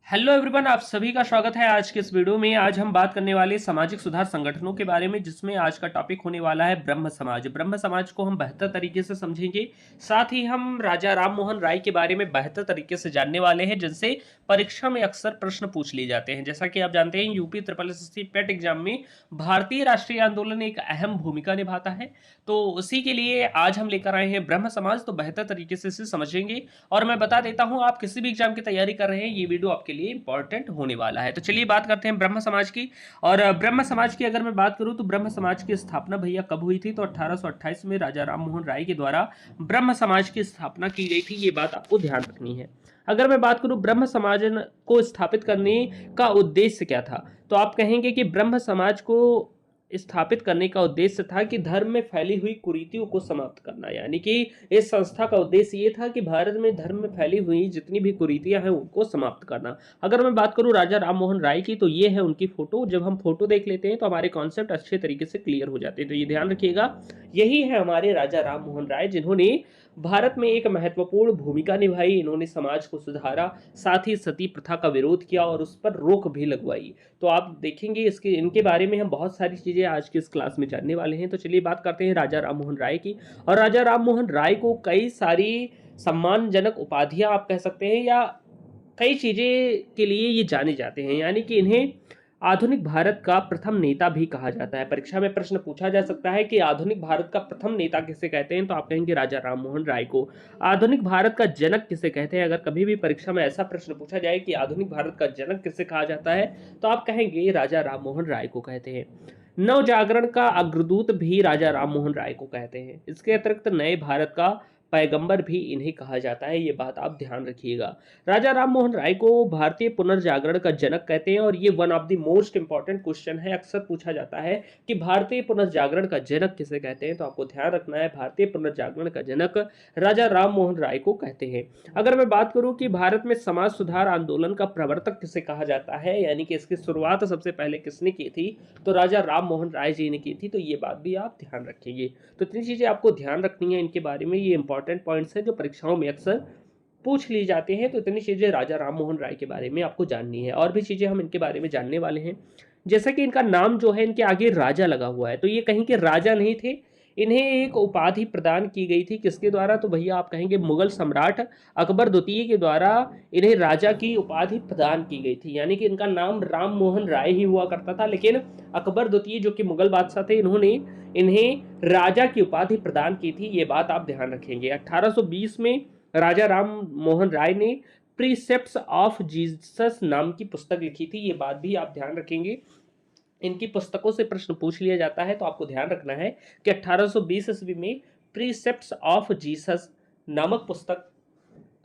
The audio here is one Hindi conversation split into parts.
हेलो एवरीवन, आप सभी का स्वागत है आज के इस वीडियो में। आज हम बात करने वाले सामाजिक सुधार संगठनों के बारे में, जिसमें आज का टॉपिक होने वाला है ब्रह्म समाज। ब्रह्म समाज को हम बेहतर तरीके से समझेंगे। साथ ही हम राजा राम मोहन राय के बारे में बेहतर तरीके से जानने वाले हैं, जिनसे परीक्षा में अक्सर प्रश्न पूछ लिए जाते हैं। जैसा कि आप जानते हैं, यूपी ट्रिपल एसएससी पेट एग्जाम में भारतीय राष्ट्रीय आंदोलन एक अहम भूमिका निभाता है। तो उसी के लिए आज हम लेकर आए हैं ब्रह्म समाज। तो बेहतर तरीके से इसे समझेंगे। और मैं बता देता हूं, आप किसी भी एग्जाम की तैयारी कर रहे हैं, ये वीडियो आपके लिए इंपॉर्टेंट होने वाला है। तो चलिए बात करते हैं ब्रह्म समाज की। और ब्रह्म समाज की अगर मैं बात करूं तो ब्रह्म समाज की स्थापना भैया कब हुई थी? तो 1828 में राजा राम मोहन राय के द्वारा ब्रह्म समाज की स्थापना की गई थी। ये बात आपको ध्यान रखनी है। अगर मैं बात करूं ब्रह्म समाज को स्थापित करने का उद्देश्य क्या था, तो आप कहेंगे कि ब्रह्म समाज को स्थापित करने का उद्देश्य था कि धर्म में फैली हुई कुरीतियों को समाप्त करना। यानी कि इस संस्था का उद्देश्य ये था कि भारत में धर्म में फैली हुई जितनी भी कुरीतियां हैं उनको समाप्त करना। अगर मैं बात करूं राजा राम मोहन राय की, तो ये है उनकी फोटो। जब हम फोटो देख लेते हैं तो हमारे कॉन्सेप्ट अच्छे तरीके से क्लियर हो जाते हैं। तो ये ध्यान रखिएगा, यही है हमारे राजा राम मोहन राय, जिन्होंने भारत में एक महत्वपूर्ण भूमिका निभाई। इन्होंने समाज को सुधारा, साथ ही सती प्रथा का विरोध किया और उस पर रोक भी लगवाई। तो आप देखेंगे इसके इनके बारे में हम बहुत सारी चीज़ें आज की इस क्लास में जानने वाले हैं। तो चलिए बात करते हैं राजा राम मोहन राय की। और राजा राम मोहन राय को कई सारी सम्मानजनक उपाधियां आप कह सकते हैं, या कई चीज़ें के लिए ये जाने जाते हैं। यानी कि इन्हें आधुनिक भारत का प्रथम नेता भी कहा जाता है। परीक्षा में प्रश्न पूछा जा सकता है कि आधुनिक भारत का प्रथम नेता किसे कहते हैं, तो आप कहेंगे राजा राम मोहन राय को। आधुनिक भारत का जनक किसे कहते हैं? अगर कभी भी परीक्षा में ऐसा प्रश्न पूछा जाए कि आधुनिक भारत का जनक किसे कहा जाता है, तो आप कहेंगे राजा राम मोहन राय को कहते हैं। नव जागरण का अग्रदूत भी राजा राम मोहन राय को कहते हैं। इसके अतिरिक्त नए भारत का पैगंबर भी इन्हें कहा जाता है। ये बात आप ध्यान रखिएगा। राजा राम मोहन राय को भारतीय पुनर्जागरण का जनक कहते हैं। और ये one of the most important question है, अक्सर पूछा जाता है कि भारतीय पुनर्जागरण का जनक किसे कहते हैं। तो आपको ध्यान रखना है, भारतीय पुनर्जागरण का जनक राजा राम मोहन राय को कहते हैं। अगर मैं बात करूं कि भारत में समाज सुधार आंदोलन का प्रवर्तक किसे कहा जाता है, यानी कि इसकी शुरुआत सबसे पहले किसने की थी, तो राजा राम मोहन राय जी ने की थी। तो ये बात भी आप ध्यान रखेंगे। तो इतनी चीजें आपको ध्यान रखनी है इनके बारे में। ये इंपॉर्टेंट पॉइंट्स हैं जो परीक्षाओं में अक्सर पूछ ली जाते हैं। तो इतनी चीजें राजा राम मोहन राय के बारे में आपको जाननी है। और भी चीजें हम इनके बारे में जानने वाले हैं। जैसा कि इनका नाम जो है, इनके आगे राजा लगा हुआ है, तो ये कहीं के राजा नहीं थे। इन्हें एक उपाधि प्रदान की गई थी, किसके द्वारा? तो भैया आप कहेंगे मुगल सम्राट अकबर द्वितीय के द्वारा इन्हें राजा की उपाधि प्रदान की गई थी। यानी कि इनका नाम राम मोहन राय ही हुआ करता था, लेकिन अकबर द्वितीय जो कि मुगल बादशाह थे, इन्होंने इन्हें राजा की उपाधि प्रदान की थी। ये बात आप ध्यान रखेंगे। 1820 में राजा राम मोहन राय ने प्रीसेप्ट्स ऑफ जीसस नाम की पुस्तक लिखी थी। ये बात भी आप ध्यान रखेंगे। इनकी पुस्तकों से प्रश्न पूछ लिया जाता है। तो आपको ध्यान रखना है कि 1820 ईस्वी में प्रीसेप्ट्स ऑफ जीसस नामक पुस्तक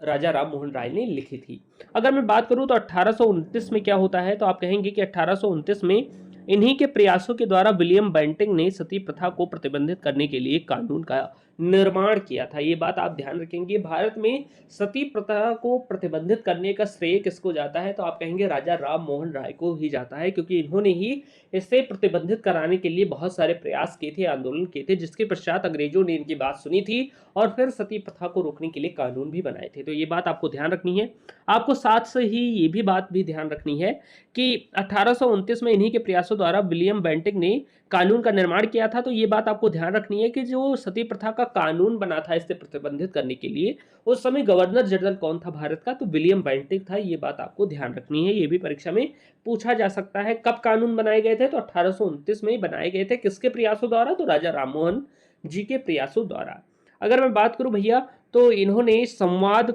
राजा राम मोहन राय ने लिखी थी। अगर मैं बात करूं तो 1829 में क्या होता है, तो आप कहेंगे कि 1829 में इन्हीं के प्रयासों के द्वारा विलियम बेंटिंग ने सती प्रथा को प्रतिबंधित करने के लिए कानून का निर्माण किया था। ये बात आप ध्यान रखेंगे। भारत में सती प्रथा को प्रतिबंधित करने का श्रेय किसको जाता है, तो आप कहेंगे राजा राम मोहन राय को ही जाता है, क्योंकि इन्होंने ही इसे प्रतिबंधित कराने के लिए बहुत सारे प्रयास किए थे, आंदोलन किए थे, जिसके पश्चात अंग्रेजों ने इनकी बात सुनी थी और फिर सती प्रथा को रोकने के लिए कानून भी बनाए थे। तो ये बात आपको ध्यान रखनी है। आपको साथ से ही ये भी बात भी ध्यान रखनी है कि 1829 में इन्हीं के प्रयासों द्वारा विलियम बेंटिंक ने कानून का निर्माण किया था। तो ये बात आपको ध्यान रखनी है कि जो सती प्रथा का कानून बना था इसे प्रतिबंधित करने के लिए, उस समय गवर्नर जनरल कौन था भारत का? तो विलियम बेंटिक था। ये बात आपको ध्यान रखनी है, ये भी परीक्षा में पूछा जा सकता है। कब कानून बनाए गए थे? तो 1829 में बनाए गए थे। किसके प्रयासों द्वारा? तो राजा राममोहन जी के प्रयासों द्वारा। अगर मैं बात करूं भैया, तो इन्होंने संवाद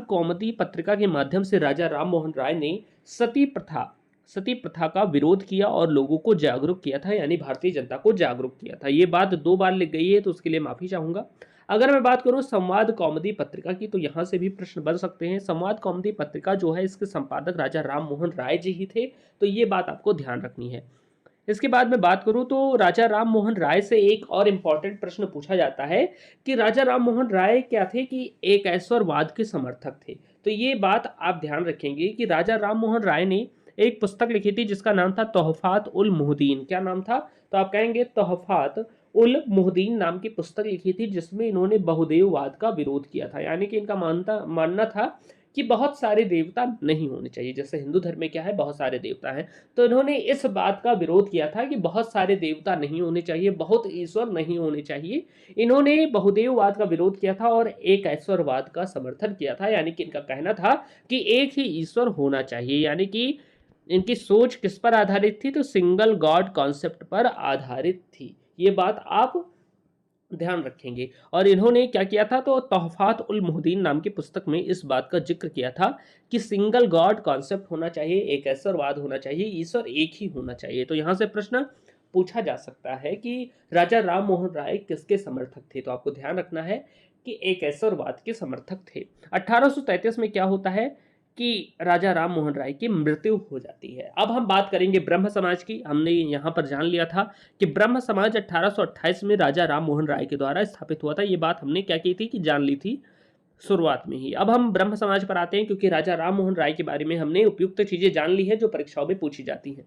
कौमुदी पत्रिका के माध्यम से राजा राम मोहन राय ने सती प्रथा का विरोध किया और लोगों को जागरूक किया था, यानी भारतीय जनता को जागरूक किया था। ये बात 2 बार लिख गई है, तो उसके लिए माफी चाहूंगा। अगर मैं बात करूं संवाद कौमुदी पत्रिका की, तो यहां से भी प्रश्न बन सकते हैं। संवाद कौमुदी पत्रिका जो है, इसके संपादक राजा राम मोहन राय जी ही थे। तो ये बात आपको ध्यान रखनी है। इसके बाद मैं बात करूं तो राजा राम मोहन राय से एक और इम्पॉर्टेंट प्रश्न पूछा जाता है कि राजा राम मोहन राय क्या थे? कि एक ऐश्वर्यवाद के समर्थक थे। तो ये बात आप ध्यान रखेंगे कि राजा राम मोहन राय ने एक पुस्तक लिखी थी जिसका नाम था तोहफात उल मुहद्दीन। क्या नाम था? तो आप कहेंगे तोहफात उल मुहद्दीन नाम की पुस्तक लिखी थी, जिसमें इन्होंने बहुदेववाद का विरोध किया था। यानी कि इनका मानना था कि बहुत सारे देवता नहीं होने चाहिए। जैसे हिंदू धर्म में क्या है, बहुत सारे देवता हैं, तो इन्होंने इस बात का विरोध किया था कि बहुत सारे देवता नहीं होने चाहिए, बहुत ईश्वर नहीं होने चाहिए। इन्होंने बहुदेववाद का विरोध किया था और एक ईश्वरवाद का समर्थन किया था, यानी कि इनका कहना था कि एक ही ईश्वर होना चाहिए। यानी कि इनकी सोच किस पर आधारित थी, तो सिंगल गॉड कॉन्सेप्ट पर आधारित थी। ये बात आप ध्यान रखेंगे। और इन्होंने क्या किया था, तो तोहफात उल मुहद्दीन नाम की पुस्तक में इस बात का जिक्र किया था कि सिंगल गॉड कॉन्सेप्ट होना चाहिए, एक ईश्वरवाद होना चाहिए, ईश्वर एक ही होना चाहिए। तो यहां से प्रश्न पूछा जा सकता है कि राजा राम मोहन राय किसके समर्थक थे, तो आपको ध्यान रखना है कि एक ईश्वरवाद के समर्थक थे। 1833 में क्या होता है कि राजा राम मोहन राय की मृत्यु हो जाती है। अब हम बात करेंगे ब्रह्म समाज की। हमने यहां पर जान लिया था कि ब्रह्म समाज 1828 में राजा राम मोहन राय के द्वारा स्थापित हुआ था। ये बात हमने क्या की थी कि जान ली थी शुरुआत में ही। अब हम ब्रह्म समाज पर आते हैं, क्योंकि राजा राम मोहन राय के बारे में हमने उपयुक्त चीजें जान ली है जो परीक्षाओं में पूछी जाती हैं।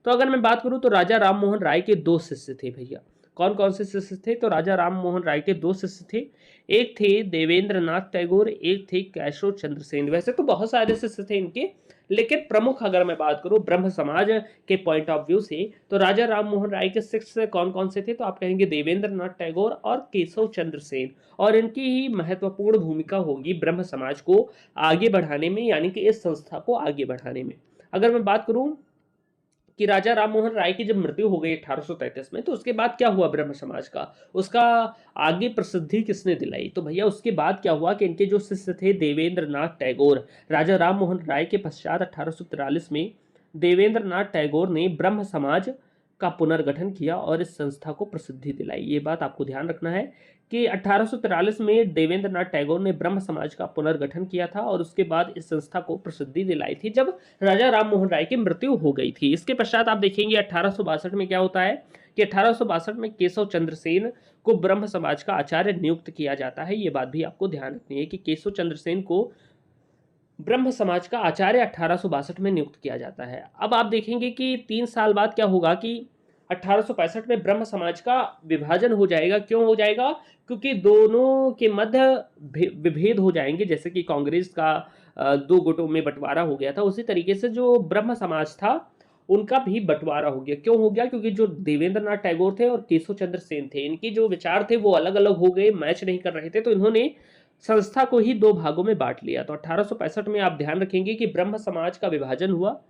तो अगर मैं बात करूं तो राजा राम मोहन राय के दो शिष्य थे भैया। कौन कौन से शिष्य थे, तो राजा राम मोहन राय के दो शिष्य थे। एक थे देवेंद्र नाथ टैगोर, एक थे केशव चंद्र सेन। वैसे तो बहुत सारे शिष्य थे इनके, लेकिन प्रमुख अगर मैं बात करूं ब्रह्म समाज के पॉइंट ऑफ व्यू से, तो राजा राम मोहन राय के शिष्य कौन कौन से थे, तो आप कहेंगे देवेंद्र नाथ टैगोर और केशव चंद्र सेन। और इनकी ही महत्वपूर्ण भूमिका होगी ब्रह्म समाज को आगे बढ़ाने में, यानी कि इस संस्था को आगे बढ़ाने में। अगर मैं बात करूं कि राजा राम मोहन राय की जब मृत्यु हो गई 1833 में, तो उसके बाद क्या हुआ ब्रह्म समाज का, उसका आगे प्रसिद्धि किसने दिलाई, तो भैया उसके बाद क्या हुआ कि इनके जो शिष्य थे देवेंद्र नाथ टैगोर, राजा राम मोहन राय के पश्चात 1843 में देवेंद्र नाथ टैगोर ने ब्रह्म समाज का पुनर्गठन किया और इस संस्था को प्रसिद्धि दिलाई। ये बात आपको ध्यान रखना है कि 1843 में देवेंद्र नाथ टैगोर ने ब्रह्म समाज का पुनर्गठन किया था और उसके बाद इस संस्था को प्रसिद्धि दिलाई थी जब राजा राम मोहन राय की मृत्यु हो गई थी। इसके पश्चात आप देखेंगे 1862 में क्या होता है कि 1862 में केशव चंद्र सेन को ब्रह्म समाज का आचार्य नियुक्त किया जाता है। ये बात भी आपको ध्यान रखनी है कि केशव चंद्र सेन को ब्रह्म समाज का आचार्य 1862 में नियुक्त किया जाता है। अब आप देखेंगे कि 3 साल बाद क्या होगा कि 1865 में ब्रह्म समाज का विभाजन हो जाएगा। क्यों हो जाएगा, क्योंकि दोनों के मध्य विभेद हो जाएंगे। जैसे कि कांग्रेस का 2 गुटों में बंटवारा हो गया था, उसी तरीके से जो ब्रह्म समाज था उनका भी बंटवारा हो गया। क्यों हो गया, क्योंकि जो देवेंद्र नाथ टैगोर थे और केशव चंद्र सेन थे, इनके जो विचार थे वो अलग अलग हो गए, मैच नहीं कर रहे थे, तो इन्होंने संस्था को ही 2 भागों में बांट लिया। तो 1865 में आप ध्यान रखेंगे कि ब्रह्म समाज का विभाजन हुआ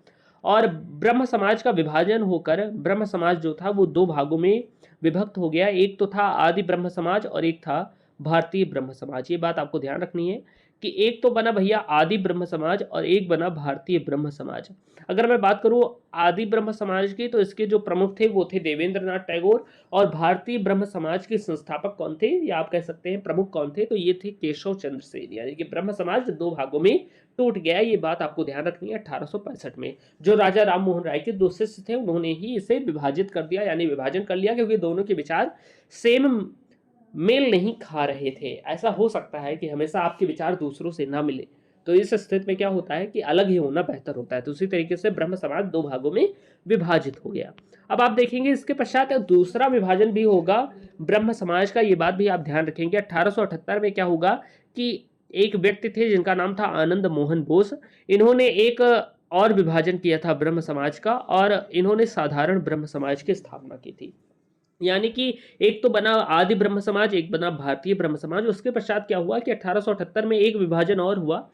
और ब्रह्म समाज का विभाजन होकर ब्रह्म समाज जो था वो 2 भागों में विभक्त हो गया। एक तो था आदि ब्रह्म समाज और एक था भारतीय ब्रह्म समाज। ये बात आपको ध्यान रखनी है कि एक तो बना भैया आदि ब्रह्म समाज और एक बना भारतीय ब्रह्म समाज। अगर मैं बात करूं आदि ब्रह्म समाज की, तो इसके जो प्रमुख थे वो थे देवेंद्र नाथ टैगोर, और भारतीय ब्रह्म समाज के संस्थापक कौन थे, या आप कह सकते हैं प्रमुख कौन थे, तो ये थे केशव चंद्र सेन। यानी कि ब्रह्म समाज 2 भागों में टूट गया। ये बात आपको ध्यान रखनी है। 1865 में जो राजा राम मोहन राय के 2 शिष्य थे उन्होंने ही इसे विभाजित कर दिया, यानी विभाजन कर लिया, क्योंकि दोनों के विचार सेम मेल नहीं खा रहे थे। ऐसा हो सकता है कि हमेशा आपके विचार दूसरों से ना मिले, तो इस स्थिति में क्या होता है कि अलग ही होना बेहतर होता है। तो उसी तरीके से ब्रह्म समाज 2 भागों में विभाजित हो गया। अब आप देखेंगे इसके पश्चात दूसरा विभाजन भी होगा ब्रह्म समाज का। ये बात भी आप ध्यान रखेंगे। 1878 में क्या होगा कि एक व्यक्ति थे जिनका नाम था आनंद मोहन बोस। इन्होंने एक और विभाजन किया था ब्रह्म समाज का, और इन्होंने साधारण ब्रह्म समाज की स्थापना की थी। यानी कि एक तो बना आदि ब्रह्म समाज, एक बना भारतीय ब्रह्म समाज। उसके पश्चात क्या हुआ कि 1878 में एक विभाजन और हुआ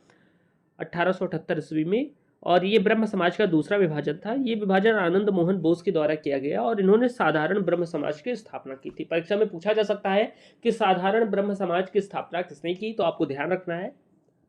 1878 ईस्वी में, और ये ब्रह्म समाज का दूसरा विभाजन था। ये विभाजन आनंद मोहन बोस के द्वारा किया गया और इन्होंने साधारण ब्रह्म समाज की स्थापना की थी। परीक्षा में पूछा जा सकता है कि साधारण ब्रह्म समाज की स्थापना किसने की, तो आपको ध्यान रखना है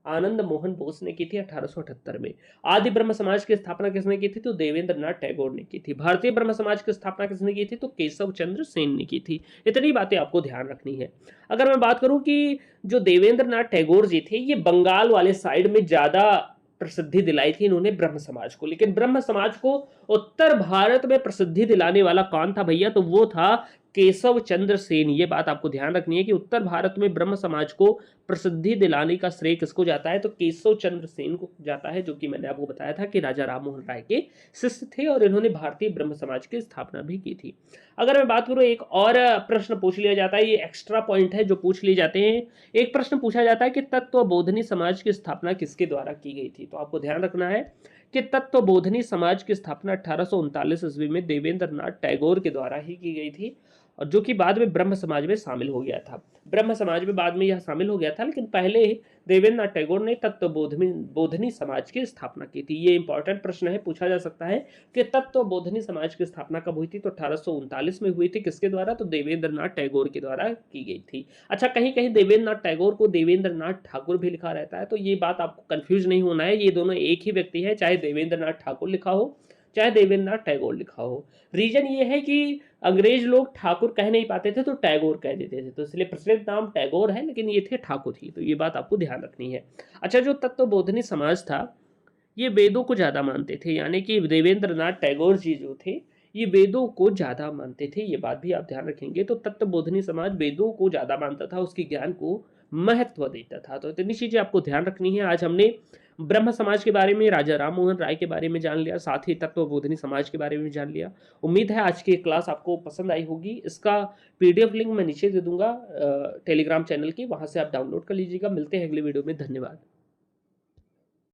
आनंद मोहन बोस ने की थी 1878 में। आदि ब्रह्म समाज की स्थापना किसने की थी, तो देवेंद्र नाथ टैगोर ने की थी। भारतीय ब्रह्म समाज की स्थापना किसने की थी, तो केशव चंद्र सेन ने की थी। इतनी बातें आपको ध्यान रखनी है। अगर मैं बात करूं कि जो देवेंद्र नाथ टैगोर जी थे, ये बंगाल वाले साइड में ज्यादा प्रसिद्धि दिलाई थी इन्होंने ब्रह्म समाज को, लेकिन ब्रह्म समाज को उत्तर भारत में प्रसिद्धि दिलाने वाला कौन था भैया, तो वो था केशव चंद्र सेन। ये बात आपको ध्यान रखनी है कि उत्तर भारत में ब्रह्म समाज को प्रसिद्धि दिलाने का श्रेय किसको जाता है? तो केशव चंद्र सेन को जाता है, जो कि मैंने आपको बताया था कि राजा राममोहन राय के शिष्य थे और इन्होंने भारतीय ब्रह्म समाज की स्थापना भी की थी। अगर मैं बात करूं, एक और प्रश्न पूछ लिया जाता है, ये एक्स्ट्रा पॉइंट है जो पूछ लिए जाते हैं। एक प्रश्न पूछा जाता है कि तत्वबोधनी समाज की स्थापना किसके द्वारा की गई थी? तो आपको ध्यान रखना है कि तत्वबोधनी समाज की स्थापना 1839 ईस्वी में देवेंद्र नाथ टैगोर के द्वारा ही की गई थी, और जो कि बाद में ब्रह्म समाज में शामिल हो गया था। ब्रह्म समाज में बाद में यह शामिल हो गया था, लेकिन पहले देवेंद्र नाथ टैगोर ने तत्वबोधनी बोधनी समाज की स्थापना की थी। ये इंपॉर्टेंट प्रश्न है, पूछा जा सकता है कि तत्वबोधनी समाज की स्थापना कब हुई थी? तो 1839 में हुई थी। किसके द्वारा? तो देवेंद्र नाथ टैगोर के द्वारा की गई थी। अच्छा, कहीं कहीं देवेंद्र नाथ टैगोर को देवेंद्र नाथ ठाकुर भी लिखा रहता है, तो ये बात आपको कंफ्यूज नहीं होना है, ये दोनों एक ही व्यक्ति है, चाहे देवेंद्र नाथ ठाकुर लिखा हो चाहे देवेंद्र नाथ टैगोर लिखा हो। रीजन ये है कि अंग्रेज लोग ठाकुर कह नहीं पाते थे तो टैगोर कह देते थे, तो इसलिए प्रचलित नाम टैगोर है, लेकिन ये थे ठाकुर ही, तो ये बात आपको ध्यान रखनी है। अच्छा, जो तत्वबोधनी समाज था ये वेदों को ज्यादा मानते थे, यानी कि देवेंद्र नाथ टैगोर जी जो थे ये वेदों को ज्यादा मानते थे, ये बात भी आप ध्यान रखेंगे। तो तत्वबोधनी समाज वेदों को ज्यादा मानता था, उसके ज्ञान को महत्व देता था। तो इतनी चीजें आपको ध्यान रखनी है। आज हमने ब्रह्म समाज के बारे में, राजा राम मोहन राय के बारे में जान लिया, साथ ही तत्वबोधनी समाज के बारे में जान लिया। उम्मीद है आज की क्लास आपको पसंद आई होगी। इसका पीडीएफ लिंक मैं नीचे दे दूंगा टेलीग्राम चैनल की, वहां से आप डाउनलोड कर लीजिएगा। मिलते हैं अगले वीडियो में, धन्यवाद।